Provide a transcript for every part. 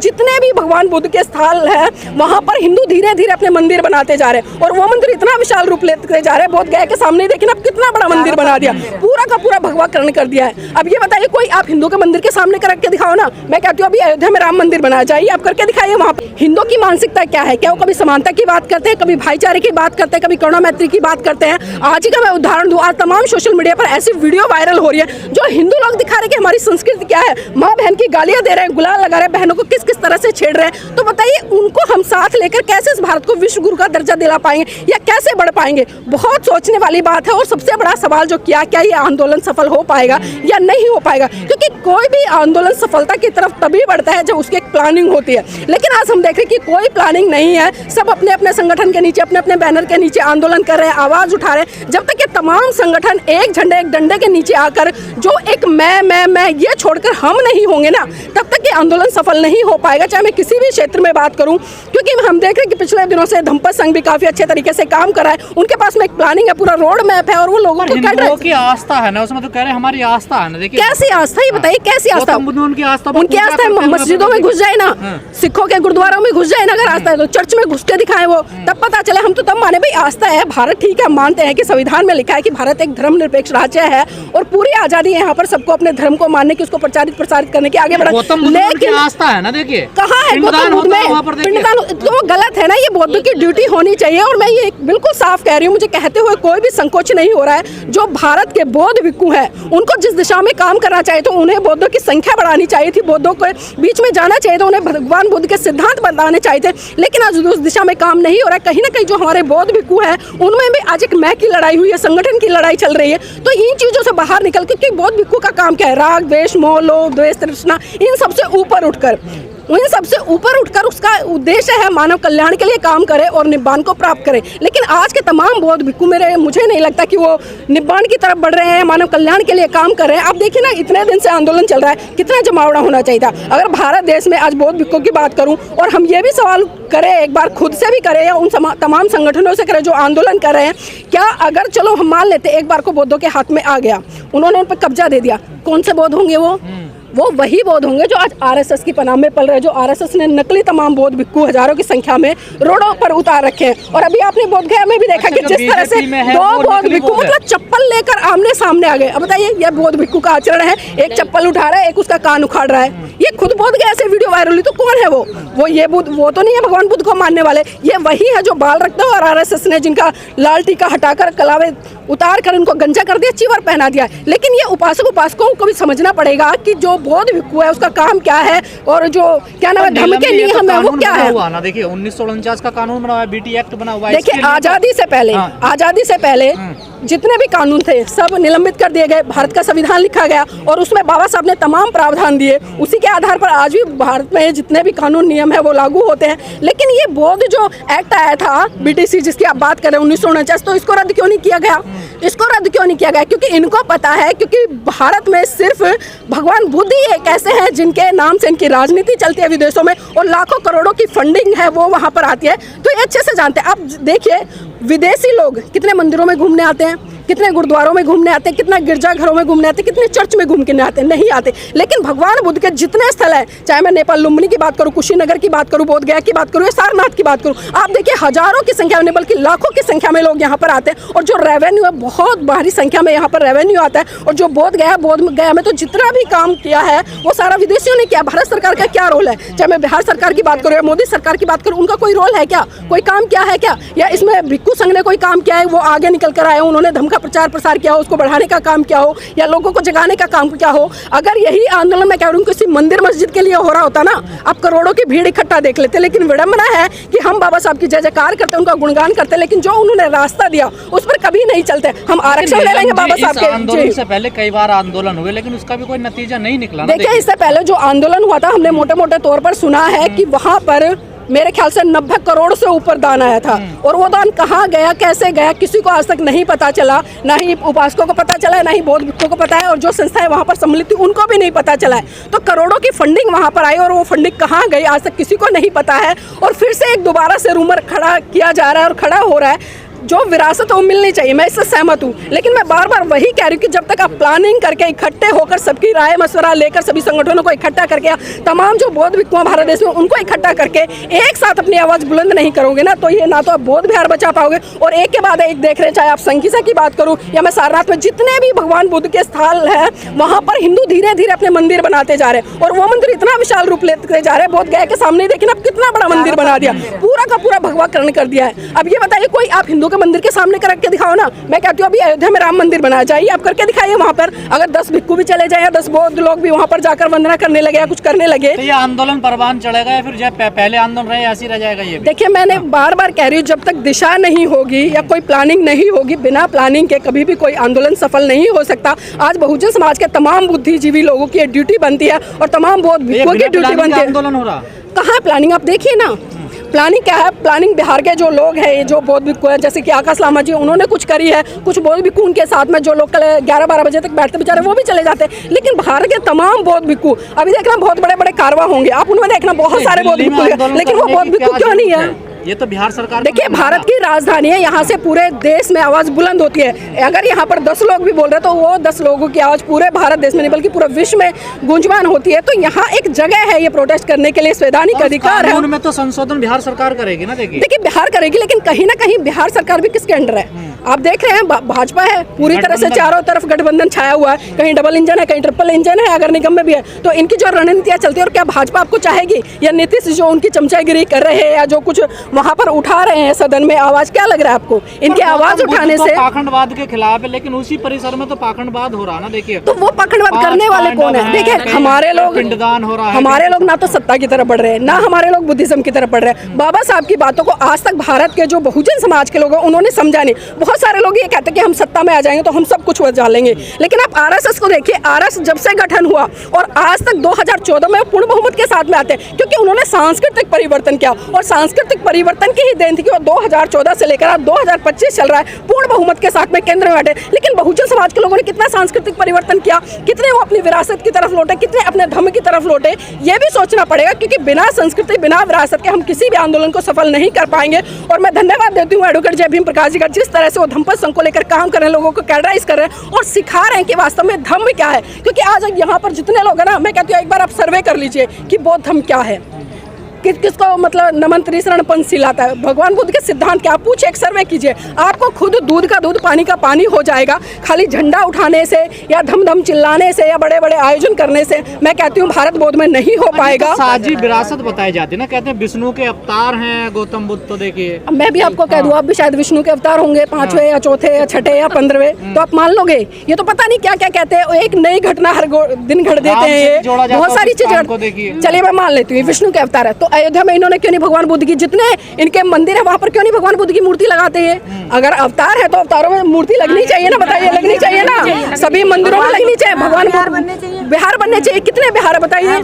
जितने भी भगवान बुद्ध के स्थल है वहाँ पर हिंदू धीरे धीरे अपने मंदिर बनाते जा रहे हैं और वो मंदिर इतना विशाल रूप लेते जा रहे हैं। बोध गया के सामने देखिए ना कितना बड़ा मंदिर बना दिया, पूरा का पूरा भगवाकरण कर दिया है। अब ये बताइए कोई आप हिंदू के मंदिर के सामने करके दिखाओ ना। मैं कहती हूँ अभी अयोध्या में राम मंदिर बनाया जाइए, आप करके दिखाइए। वहाँ पर हिंदू की मानसिकता क्या है, क्या वो कभी समानता की बात करते हैं, कभी भाईचारे की बात करते हैं, कभी करुणा मैत्री की बात करते हैं। आज ही का मैं उदाहरण दूँ, आज तमाम सोशल मीडिया पर ऐसी वीडियो वायरल हो रही है जो हिंदू लोग दिखा रहे हैं कि हमारी संस्कृति क्या है। माँ बहन की गालियां दे रहे हैं, गुलाल लगा रहे हैं, बहनों को किस किस तरह से छेड़ रहे हैं। तो बताइए उनको हम साथ लेकर कैसे इस भारत को विश्व गुरु का दर्जा दिला पाएंगे या कैसे बढ़ पाएंगे। बहुत सोचने वाली बात है। और सबसे बड़ा सवाल जो क्या ये आंदोलन सफल हो पाएगा या नहीं हो पाएगा, क्योंकि कोई भी आंदोलन सफलता की तरफ तभी बढ़ता है जब उसकी एक प्लानिंग होती है। लेकिन आज हम देख रहे हैं कि कोई प्लानिंग नहीं है, सब अपने अपने संगठन के नीचे, अपने अपने बैनर के नीचे आंदोलन कर रहे हैं, आवाज उठा रहे हैं। जब तक ये तमाम संगठन एक झंडे एक डंडे के नीचे आकर जो एक मैं ये छोड़कर हम नहीं होंगे ना, तब तक ये आंदोलन सफल नहीं हो पाएगा, चाहे मैं किसी भी क्षेत्र में बात करूं। क्योंकि हम देख रहे हैं कि पिछले दिनों से धम्पत संघ भी काफी अच्छे तरीके से काम कर रहा है, उनके पास में एक प्लानिंग है, पूरा रोड मैप है और वो लोगों को कर रहे हैं। की आस्था है ना उसमें, तो कह रहे हैं हमारी आस्था है ना। देखिए कैसी आस्था, ये बताइए कैसी आस्था। उनकी आस्था मस्जिदों में घुस जाए ना, सिखों के गुरुद्वारों में घुस जाए ना, अगर आस्था है तो चर्च में घुस के दिखाए वो, तब पता चले। हम तो तब माने भाई आस्था है, भारत ठीक है, मानते हैं कि संविधान में लिखा है कि भारत एक धर्मनिरपेक्ष राज्य है और पूरी आजादी है यहाँ पर सबको अपने धर्म को मानने की, उसको प्रचारित करने की, आगे बढ़ा। लेकिन आस्था है ना, देखिए कहाँ है गौतम बुद्ध में पिंडदान, तो वो गलत है ना। ये बौद्ध की ड्यूटी होनी चाहिए और मैं ये बिल्कुल साफ कह रही हूँ, मुझे कहते हुए कोई भी संकोच नहीं हो रहा है। जो भारत के बौद्ध भिक्षु हैं उनको जिस दिशा में काम करना चाहिए तो उन्हें बौद्धों की संख्या बढ़ानी चाहिए थी, बौद्धों के बीच में जाना चाहिए, तो उन्हें भगवान बुद्ध के सिद्धांत बताने चाहिए थे। लेकिन आज उस दिशा में काम नहीं हो रहा है। कहीं ना कहीं जो हमारे बौद्ध भिक्षु हैं उनमें भी आज एक मैं की लड़ाई हुई है, संगठन की लड़ाई चल रही है। तो इन चीजों से बाहर निकल, क्योंकि बौद्ध भिक्षु का काम क्या है, राग द्वेष मोह लोभ द्वेष तृष्णा, इन सबसे ऊपर उठकर उसका उद्देश्य है मानव कल्याण के लिए काम करे और निब्बान को प्राप्त करे। लेकिन आज के तमाम बौद्ध भिक्षु मुझे नहीं लगता कि वो निब्बान की तरफ बढ़ रहे हैं, मानव कल्याण के लिए काम कर रहे हैं। आप देखिए ना, इतने दिन से आंदोलन चल रहा है, कितना जमावड़ा होना चाहिए था। अगर भारत देश में आज बौद्ध भिक्षु की बात करूं और हम ये भी सवाल करें, एक बार खुद से भी करें या उन तमाम संगठनों से करें जो आंदोलन कर रहे हैं, क्या अगर चलो हम मान लेते एक बार को बौद्धों के हाथ में आ गया, उन्होंने उन पर कब्जा दे दिया, कौन से बौद्ध होंगे वो वही बौद्ध होंगे जो आज आरएसएस की पनाह में पल रहे हैं, जो आरएसएस ने नकली तमाम बौद्ध भिक्षु हजारों की संख्या में रोडों पर उतार रखे हैं। और अभी आपने बोध गया में भी देखा कि जिस तरह से दो बौद्ध भिक्षु मतलब चप्पल लेकर आमने सामने आ गए। अब बताइए यह बौद्ध भिक्षु का आचरण है, एक चप्पल उठा रहा है, एक उसका कान उखाड़ रहा है। ये खुद बोध गया से वीडियो वायरल हुई, तो कौन है वो ये बुद्ध, वो तो नहीं है भगवान बुद्ध को मानने वाले। ये वही है जो बाल रखते हो और आरएसएस ने जिनका लाल टीका हटाकर कलावे उतार कर उनको गंजा कर दिया, चीवर पहना दिया। लेकिन ये उपासकों को भी समझना पड़ेगा कि जो बौद्ध भिक्षु है उसका काम क्या है और जो क्या नाम है धर्म के नियम है वो क्या है। देखिए 1949 का कानून बना हुआ है, बीटी एक्ट बना हुआ है। देखिए आजादी से पहले जितने भी कानून थे सब निलंबित कर दिए गए, भारत का संविधान लिखा गया और उसमें बाबा साहब ने तमाम प्रावधान दिए। उसी के आधार पर आज भी भारत में जितने भी कानून नियम है वो लागू होते हैं। लेकिन ये बौद्ध जो एक्ट आया था बीटीसी जिसकी आप बात कर रहे हैं 1949, तो इसको रद्द क्यों नहीं किया गया? क्योंकि इनको पता है, क्योंकि भारत में सिर्फ भगवान बुद्ध ही एक ऐसे हैं जिनके नाम से इनकी राजनीति चलती है विदेशों में और लाखों करोड़ों की फंडिंग है वो वहाँ पर आती है। तो ये अच्छे से जानते हैं। आप देखिए विदेशी लोग कितने मंदिरों में घूमने आते हैं, कितने गुरुद्वारों में घूमने आते हैं, कितना गिरजाघरों में घूमने आते हैं, कितने चर्च में घूमने आते हैं, नहीं आते। लेकिन भगवान बुद्ध के जितने स्थल है, चाहे मैं नेपाल लुम्बिनी की बात करूं, कुशीनगर की बात करूं, बोध गया की बात करूं या सारनाथ की बात करूं, आप देखिए हजारों की संख्या में बल्कि लाखों की संख्या में लोग यहाँ पर आते हैं और जो रेवेन्यू है बहुत भारी संख्या में यहाँ पर रेवेन्यू आता है। और जो बोध गया में तो जितना भी काम किया है वो सारा विदेशियों ने किया। भारत सरकार का क्या रोल है? चाहे मैं बिहार सरकार की बात करूँ या मोदी सरकार की बात करूँ, उनका कोई रोल है क्या? कोई काम किया है क्या? या इसमें भिक्षु संघ ने कोई काम किया है? वो आगे निकल कर आए, उन्होंने धर्म का प्रचार प्रसार किया, उसको बढ़ाने का काम क्या हो या लोगों को जगाने का काम क्या हो? अगर यही आंदोलन मैं कह रही हूँ किसी मंदिर मस्जिद के लिए हो रहा होता ना, आप करोड़ों की भीड़ इकट्ठा देख लेते। लेकिन विडंबना है कि हम बाबा साहब की जय जयकार करते, उनका गुणगान करते, लेकिन जो उन्होंने रास्ता दिया उस पर कभी नहीं चलते। हम आरक्षण ले लेंगे बाबा साहब के। आंदोलन से पहले कई बार आंदोलन हुए लेकिन उसका भी कोई नतीजा नहीं निकला। देखिए इससे पहले जो आंदोलन हुआ था हमने मोटे मोटे तौर पर सुना है कि वहाँ पर मेरे ख्याल से 90 करोड़ से ऊपर दान आया था और वो दान कहाँ गया, कैसे गया, किसी को आज तक नहीं पता चला। ना ही उपासकों को पता चला है, ना ही बौद्ध भिक्षुओं को पता है और जो संस्थाएं वहाँ पर सम्मिलित थी उनको भी नहीं पता चला है। तो करोड़ों की फंडिंग वहाँ पर आई और वो फंडिंग कहाँ गई आज तक किसी को नहीं पता है। और फिर से एक दोबारा से रूमर खड़ा किया जा रहा है और खड़ा हो रहा है। जो विरासत है वो मिलनी चाहिए, मैं इससे सहमत हूँ। लेकिन मैं बार बार वही कह रही हूँ कि जब तक आप प्लानिंग करके इकट्ठे होकर सबकी राय मशवरा लेकर सभी संगठनों को इकट्ठा करके तमाम जो बौद्ध भिक्षु हैं भारत देश में उनको इकट्ठा करके एक साथ अपनी आवाज़ बुलंद नहीं करोगे ना, तो ये ना तो आप बौद्ध विहार बचा पाओगे और एक के बाद एक देख रहे हैं, चाहे आप संकीसा की बात करूँ या मैं सारनाथ में जितने भी भगवान बुद्ध के स्थल है वहाँ पर हिंदू धीरे धीरे अपने मंदिर बनाते जा रहे हैं और वो मंदिर इतना विशाल रूप लेते जा रहे हैं। बोध गया के सामने देखिए ना कितना बड़ा मंदिर बना दिया, पूरा का पूरा भगवाकरण कर दिया है। अब ये बताइए कोई आप हिंदू के मंदिर के सामने करके दिखाओ ना। मैं कहती हूँ अभी अयोध्या में राम मंदिर बनाया जाइए, आप करके दिखाइए वहाँ पर। अगर 10 भिक्षु भी चले जाए या 10 बौद्ध लोग भी वहाँ पर जाकर वंदना करने लगे या कुछ करने लगे, तो ये आंदोलन परवान चढ़ेगा या फिर जब पहले आंदोलन रहे ऐसे रह जाएगा? ये देखिए मैंने बार बार कह रही हूँ, जब तक दिशा नहीं होगी या कोई प्लानिंग नहीं होगी, बिना प्लानिंग के कभी भी कोई आंदोलन सफल नहीं हो सकता। आज बहुजन समाज के तमाम बुद्धिजीवी लोगों की ड्यूटी बनती है और तमाम बौद्ध भिक्षुओं की ड्यूटी बनती है। आंदोलन हो रहा कहाँ है प्लानिंग? आप देखिए ना प्लानिंग क्या है। प्लानिंग बिहार के जो लोग हैं, जो बौद्ध भिक्षु हैं, जैसे कि आकाश लामा जी, उन्होंने कुछ करी है। कुछ बौद्ध भिक्षु उनके साथ में जो लोग 11-12 बजे तक बैठते बेचारे वो भी चले जाते हैं। लेकिन भारत के तमाम बौद्ध भिक्षु अभी देखना बहुत बड़े बड़े कारवां होंगे, आप उनमें देखना बहुत सारे बौद्ध भिक्षु, लेकिन वो बौद्ध भिक्षु क्यों नहीं है? ये तो बिहार सरकार, देखिए भारत की राजधानी है, यहाँ से पूरे देश में आवाज़ बुलंद होती है। अगर यहाँ पर 10 लोग भी बोल रहे हैं तो वो 10 लोगों की आवाज़ पूरे भारत देश में नहीं बल्कि पूरे विश्व में गूंजमान होती है। तो यहाँ एक जगह है ये प्रोटेस्ट करने के लिए, संवैधानिक अधिकार है। उनमें तो संशोधन बिहार सरकार करेगी ना। देखिए बिहार करेगी, लेकिन कहीं ना कहीं बिहार सरकार भी किसके अंडर है? आप देख रहे हैं भाजपा है, पूरी तरह से चारों तरफ गठबंधन छाया हुआ है। कहीं डबल इंजन है, कहीं ट्रिपल इंजन है, अगर निगम में भी है। तो इनकी जो रणनीतियाँ चलती है, और क्या भाजपा आपको चाहेगी? या नीतीश जो उनकी चमचागिरी कर रहे हैं या जो कुछ वहाँ पर उठा रहे हैं सदन में आवाज, क्या लग रहा है आपको? इनकी आवाज उठाने से पाखंडवाद के खिलाफ है, लेकिन उसी परिसर में तो पाखंडवाद हो रहा ना। देखिए तो वो पाखंडवाद करने वाले कौन है? देखिए हमारे लोग पिंडदान हो रहा है, हमारे लोग ना तो सत्ता की तरफ बढ़ रहे हैं, ना हमारे लोग बुद्धिज्म की तरफ बढ़ रहे हैं। बाबा साहब की बातों को आज तक भारत के जो बहुजन समाज के लोग हैं उन्होंने समझा नहीं। बहुत सारे लोग ये कहते हैं कि हम सत्ता में आ जाएंगे तो हम सब कुछ बचा लेंगे, लेकिन आप आरएसएस को देखिए। आरएसएस जब से गठन हुआ और आज तक 2014 में पूर्ण बहुमत के साथ में आते हैं, क्योंकि उन्होंने सांस्कृतिक परिवर्तन किया और सांस्कृतिक परिवर्तन की ही देन थी कि वो 2014 से लेकर आज 2025 चल रहा है, पूर्ण बहुमत के साथ में केंद्र में बैठे। लेकिन बहुजन समाज के लोगों ने कितना सांस्कृतिक परिवर्तन किया, कितने वो अपनी विरासत की तरफ लौटे, कितने अपने धर्म की तरफ लौटे, ये भी सोचना पड़ेगा। क्योंकि बिना संस्कृति, बिना विरासत के हम किसी भी आंदोलन को सफल नहीं कर पाएंगे। और मैं धन्यवाद देती हूँ एडवोकेट जय भीम प्रकाश जी का, जिस तरह से वो धम्म संघ को लेकर काम कर रहे हैं, लोगों को कैडराइज कर रहे हैं और सिखा रहे हैं कि वास्तव में धर्म क्या है। क्योंकि आज यहाँ पर जितने लोग हैं ना, मैं कहती हूँ एक बार आप सर्वे कर लीजिए कि बौद्ध धर्म क्या है, किसको मतलब नमन त्रिशरण पंच सिलाता है, भगवान बुद्ध के सिद्धांत क्या? पूछे, एक सर्वे कीजिए, आपको खुद दूध का दूध पानी का पानी हो जाएगा। खाली झंडा उठाने से या धम धम चिल्लाने से या बड़े बड़े आयोजन करने से मैं कहती हूँ भारत बौद्ध में नहीं हो पाएगा। तो साझी विरासत बताई जाती है ना, कहते हैं विष्णु के अवतार हैं गौतम बुद्ध। तो देखिए मैं भी आपको कह दूं, आप भी शायद विष्णु के अवतार होंगे, 5वें या 4थे या 6ठे या 15वें, तो आप मान लोगे? ये तो पता नहीं क्या क्या कहते हैं, एक नई घटना हर दिन घट देते हैं, बहुत सारी चीजें। चलिए मैं मान लेती हूँ विष्णु के अवतार है, तो अयोध्या में इन्होंने क्यों नहीं भगवान बुद्ध की, जितने इनके मंदिर है वहाँ पर क्यों नहीं भगवान बुद्ध की मूर्ति लगाते हैं? अगर अवतार है तो अवतारों में मूर्ति लगनी चाहिए ना, बताइए, लगनी चाहिए ना, सभी मंदिरों में लगनी चाहिए। भगवान बिहार बनने चाहिए। कितने बिहार बताइए?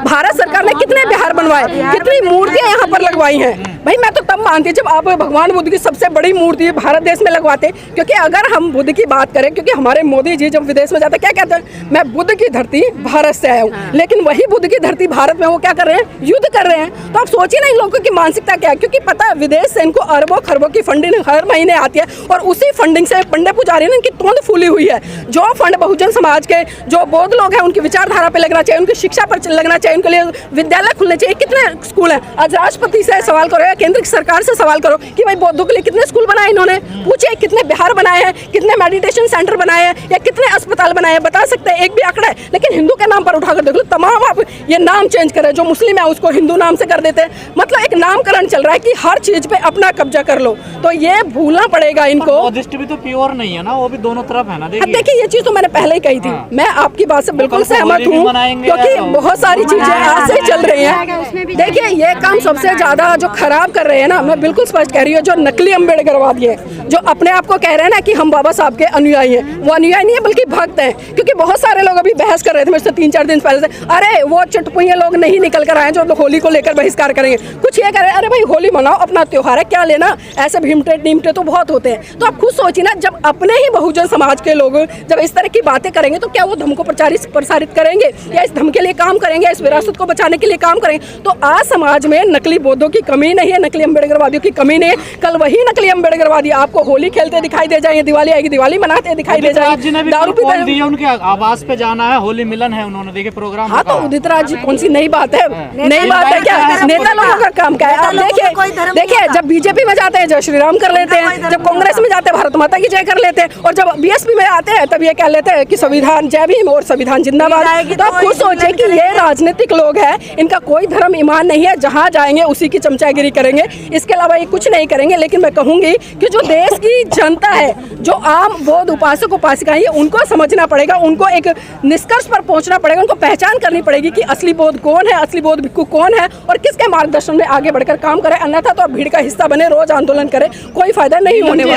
भारत सरकार ने कितने बिहार बनवाए, कितनी मूर्तियां यहाँ पर लगवाई हैं? भाई मैं तो तब मानती जब आप भगवान बुद्ध की सबसे बड़ी मूर्ति भारत देश में लगवाते। क्योंकि अगर हम बुद्ध की बात करें, क्योंकि हमारे मोदी जी जब विदेश में जाते क्या कहते हैं, मैं बुद्ध की धरती भारत से आया हूँ, लेकिन वही बुद्ध की धरती भारत में वो क्या कर रहे हैं, युद्ध कर रहे हैं। तो आप सोचिए ना इन लोगों की मानसिकता क्या है। क्योंकि पता है विदेश से इनको अरबों खरबों की फंडिंग हर महीने आती है और उसी फंडिंग से पंडे पुजारी ने इनकी तोंद फूली हुई है। जो फंड बहुजन समाज के जो बौद्ध लोग हैं उनकी विचारधारा पे लगना चाहिए, उनकी शिक्षा पर लगना चाहिए, उनके लिए विद्यालय खुलने चाहिए। कितने स्कूल हैं? आज राष्ट्रपति से सवाल करो या केंद्र सरकार से सवाल करो कि भाई बौद्धों के लिए कितने स्कूल बनाए इन्होंने, पूछे कितने बिहार बनाए हैं, कितने मेडिटेशन सेंटर बनाए हैं या कितने अस्पताल बनाए हैं, बता सकते हैं? एक भी आंकड़ा है? लेकिन हिंदू के नाम पर उठाकर देख लो, तमाम आप ये नाम चेंज करें, जो मुस्लिम है उसको हिंदू नाम से कर देते हैं। मतलब एक नामकरण चल रहा है कि हर चीज पे अपना कब्जा कर लो, तो ये भूलना पड़ेगा इनको। बौद्धिस्ट भी तो प्योर नहीं है ना, वो भी दोनों तरफ है ना। देखिए ये चीज तो मैंने पहले ही कही थी, मैं आपकी बात से बिल्कुल सहमत हूँ, क्योंकि बहुत सारी चीजें आज से चल रही हैं। देखिए ये काम सबसे ज्यादा जो खराब कर रहे हैं ना, मैं बिल्कुल स्पष्ट कह रही हूँ, जो नकली अम्बेडकरवादी है, जो अपने आप को कह रहे हैं ना कि हम बाबा साहब के अनुयायी हैं, वो अनुयायी नहीं है बल्कि भक्त हैं। क्योंकि बहुत सारे लोग अभी बहस कर रहे थे मुझसे 3-4 दिन पहले से, अरे वो चुटपुइये लोग नहीं निकल कर आए जो होली को लेकर बहिष्कार करेंगे, कुछ ये कह रहे हैं, अरे भाई होली मनाओ, अपना त्योहार है, क्या लेना, ऐसे भीमटे नीमटे तो बहुत होते हैं। तो आप खुद सोचिए ना, जब अपने ही बहुजन समाज के लोग जब इस तरह की बातें करेंगे तो क्या वो धर्म को प्रसारित करेंगे या इस धर्म के लिए काम करेंगे, इस विरासत को बचाने के लिए काम करेंगे? तो आज समाज में नकली बौद्धों की कमी नहीं है, नकली अम्बेडकरवादियों की कमी नहीं है। कल वही नकली अम्बेडकरवादी आपको होली खेलते दिखाई दे जाएंगे, दिवाली आएगी दिवाली मनाते दिखाई दे जाएंगे, दारू पीते। उनके आवास पे जाना है, होली मिलन है, उन्होंने देखे प्रोग्राम। हाँ, तो उदित राज जी कौन सी नई बात है? नई बात है क्या? नेता लोगों का काम क्या है? आप देखिए जब बीजेपी में जाते हैं जय श्री राम कर लेते हैं, जब कांग्रेस में जाते हैं भारत माता की जय कर लेते हैं, और जब बीएसपी में आते हैं तब ये कह लेते हैं कि संविधान जय भीम और संविधान जिंदाबाद। तो आप खुद सोचिए कि ये राजनीतिक लोग हैं, इनका कोई धर्म ईमान नहीं है, जहां जाएंगे उसी की चमचागिरी करेंगे, इसके अलावा ये कुछ नहीं करेंगे। लेकिन मैं कहूंगी कि जो देश की जनता है, जो आम बौद्ध उपासक उपासिकाएं हैं, उनको समझना पड़ेगा, उनको एक निष्कर्ष पर पहुंचना पड़ेगा, उनको पहचान करनी पड़ेगी कि असली बौद्ध कौन है, असली बौद्ध भिक्षु कौन है और किसके मार्गदर्शन में आगे बढ़कर काम करे। अन्यथा तो आप भीड़ का हिस्सा बने, रोज आंदोलन करें, कोई फायदा नहीं होने वाला।